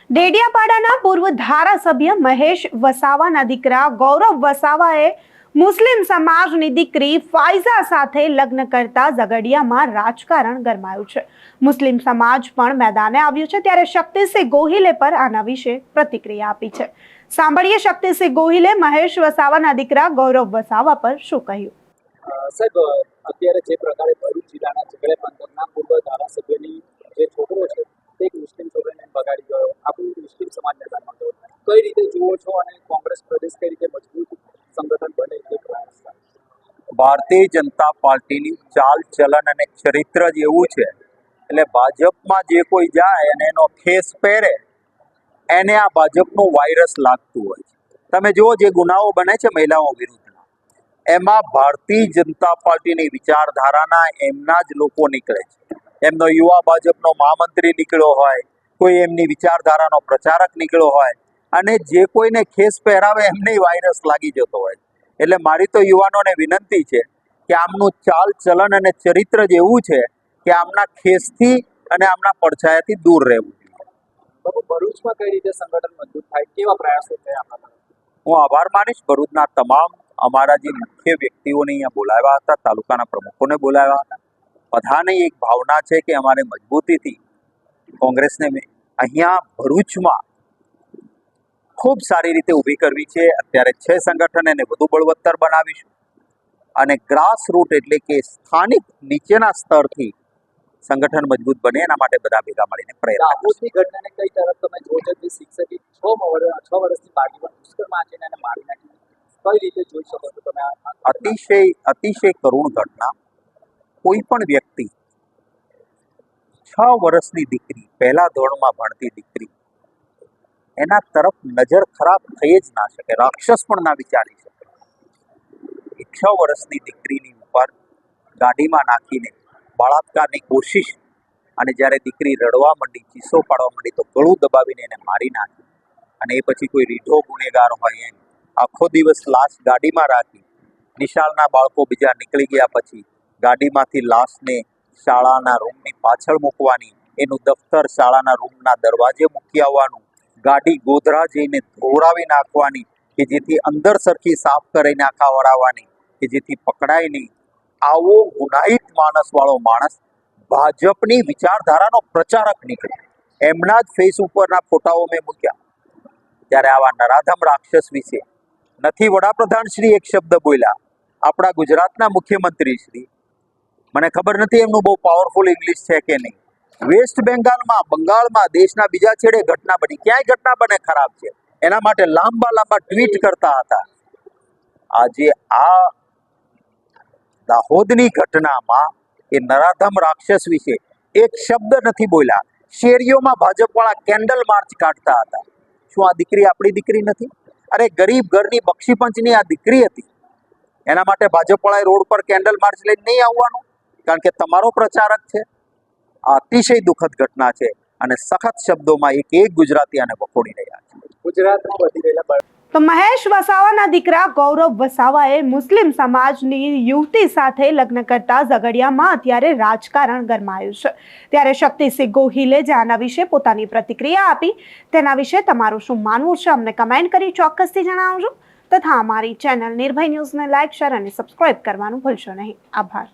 ડેડિયાપાડાના પૂર્વ ધારાસભ્ય મહેશ વસાવાના દીકરા ગૌરવ વસાવાએ મુસ્લિમ સમાજની દીકરી ફાઇઝા સાથે લગ્ન કરતા ઝઘડિયામાં રાજકારણ ગરમાયું છે। મુસ્લિમ સમાજ પણ મેદાને આવ્યું છે, ત્યારે શક્તિસિંહ ગોહિલે પર આના વિશે પ્રતિક્રિયા આપી છે। સાંભળીએ શક્તિસિંહ ગોહિલે મહેશ વસાવાના દીકરા ગૌરવ વસાવા પર શું કહ્યું। સાહેબ, અત્યારે જે પ્રકારે ભરૂચ જિલ્લાના ઝઘડિયા પંથકના પૂર્વ ધારાસભ્યની જે છોકરો છે તે એક મુસ્લિમ છોકરાને બગાડી ગયો, આપણું મુસ્લિમ સમાજ મેદાનમાં ગયો, કઈ રીતે જુઓ છો અને કોંગ્રેસ પ્રદેશ કઈ રીતે મજબૂત સંગઠન બને તે પ્રયાસ? ભારતીય જનતા પાર્ટીની ચાલ ચલન અને ચરિત્ર જ એવું છે, એટલે ભાજપમાં જે કોઈ જાય અને એનો ખેસ પહેરે એને આ ભાજપનું વાયરસ લાગતું હોય છે। તમે જુઓ જે ગુનાઓ બને છે મહિલાઓ વિરુદ્ધના, એમાં ભારતીય જનતા પાર્ટીની વિચારધારાના એમના જ લોકો નીકળે છે। એમનો યુવા ભાજપનો મહામંત્રી નીકળ્યો હોય, કોઈ એમની વિચારધારાનો પ્રચારક નીકળ્યો હોય, અને જે કોઈને ખેસ પહેરાવે એમને વાયરસ લાગી જતો હોય। એટલે મારી તો યુવાનોને વિનંતી છે કે આમનું ચાલ ચલન અને ચરિત્ર જ એવું છે કે આમના ખેસથી અને આમના પડછાયાથી દૂર રહેવું જોઈએ। બાબુ, ભરૂચમાં કઈ રીતે સંગઠન મજબૂત થાય, કેવા પ્રયાસો થયા આપણા? હું આભાર માનીશ ભરૂચના તમામ અમારા જે મુખ્ય વ્યક્તિઓને અહીંયા બોલાવ્યા હતા, તાલુકાના પ્રમુખોને બોલાવ્યા હતા। બધાની એક ભાવના છે કે અમારે મજબૂતીથી કોંગ્રેસને અહીંયા ભરૂચમાં ખૂબ સારી રીતે ઊભી કરવી છે। અત્યારે છે સંગઠન, એને વધુ બળવત્તર બનાવીશું અને ગ્રાસ રૂટ એટલે કે સ્થાનિક નીચેના સ્તરથી સંગઠન મજબૂત બને એના માટે બધા ભેગા મળીને પ્રયત્ન દાહોદની ઘટનાને કઈ તરફ તમે જોવો છો? જે શિક્ષકે 6 વર્ષની બાળકી પર દુષ્કર્મ આચરીને એને મારી નાખી, કઈ રીતે જોઈ શકો છો તમે? અતિશય કરુણ ઘટના। કોઈ પણ વ્યક્તિ 6 વર્ષની દીકરી, પહેલા ધોરણમાં ભણતી દીકરી, એના તરફ નજર ખરાબ થઈ જ ના શકે, રાક્ષસ પણ ના વિચારી શકે। 6 વર્ષની દીકરીની ઉપર ગાડીમાં નાખીને બળાત્કારની કોશિશ, અને જ્યારે દીકરી રડવા માંડી, ચીસો પાડવા માંડી તો ગળું દબાવીને એને મારી નાખી। અને એ પછી કોઈ રીઢો ગુનેગાર હોય એમ આખો દિવસ લાશ ગાડીમાં રાખી, નિશાળના બાળકો બીજા નીકળી ગયા પછી ગાડીમાંથી લાશને શાળાના રૂમની પાછળ મૂકવાની, એનું દફતર શાળાના રૂમના દરવાજે મૂકી આવવાનું, ગાડી ગોધરા જઈને ધોવરાવી નાખવાની કે જેથી અંદર સરખી સાફ કરીને આખા વળાવવાની કે જેથી પકડાય નહીં। આવો ગુનાહિત માણસવાળો માણસ ભાજપની વિચારધારાનો પ્રચારક નીકળે, એમના જ ફેસ ઉપરના ફોટાઓ મેં મૂક્યા। ત્યારે આવા નરાધમ રાક્ષસ વિશે નથી વડાપ્રધાન શ્રી એક શબ્દ બોલ્યા, આપણા ગુજરાતના મુખ્યમંત્રી શ્રી, મને ખબર નથી એમનું બહુ પાવરફુલ ઇંગ્લિશ છે કે નહીં, વેસ્ટ બેંગાલમાં, બંગાળમાં, દેશના બીજા છેડે ઘટના બની, ક્યાંય ઘટના બને ખરાબ છે એના માટે લાંબા ટ્વીટ કરતા હતા। આજે આ દાહોદની ઘટનામાં એ નરાધમ રાક્ષસ વિશે એક શબ્દ નથી બોલ્યા। શેરીઓમાં ભાજપવાળા કેન્ડલ માર્ચ કાઢતા હતા। શું આ દીકરી આપણી દીકરી નથી? અરે ગરીબ ઘરની બક્ષી પંચની આ દીકરી હતી, એના માટે ભાજપવાળાએ રોડ પર કેન્ડલ માર્ચ લઈને નહીં આવવાનું કારણ કે તમારો પ્રચારક છે? આ અતિશય દુઃખદ ઘટના છે અને સખત શબ્દોમાં એક ગુજરાતી આને વખોડી રહ્યા છે। ગુજરાતમાં વધી રહેલા તો મહેશ વસાવાના દીકરા ગૌરવ વસાવાએ મુસ્લિમ સમાજની યુવતી સાથે લગ્ન કરતા ઝઘડિયામાં અત્યારે રાજકારણ ગરમાયું છે। ત્યારે શક્તિસિંહ ગોહિલે જે આના વિશે પોતાની પ્રતિક્રિયા આપી, તેના વિશે તમારું શું માનવું છે અમને કમેન્ટ કરી ચોક્કસથી જણાવજો, તથા અમારી ચેનલ નિર્ભય ન્યૂઝને લાઇક, શેર અને સબસ્ક્રાઇબ કરવાનું ભૂલશો નહીં। આભાર।